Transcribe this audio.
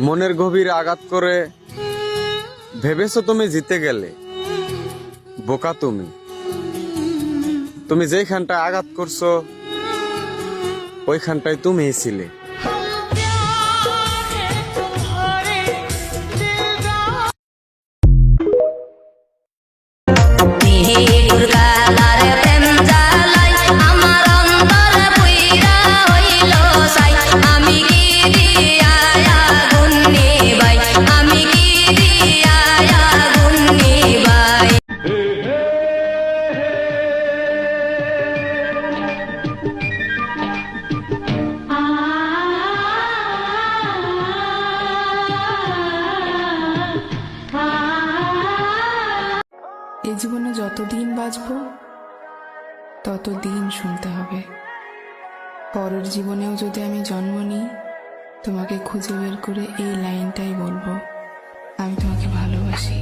মনের গভীর আঘাত করে ভেবেছো তুমি জিতে গেলে, বোকা তুমি। তুমি যেইখানটায় আঘাত করছো ওইখানটায় তুমিই ছিলে। এই জীবনে যতদিন বাঁচবো ততদিন শুনতে হবে। পরের জীবনেও যদি আমি জন্ম নিই, তোমাকে খুঁজে বের করে এই লাইনটাই বলবো, আমি তোমাকে ভালোবাসি।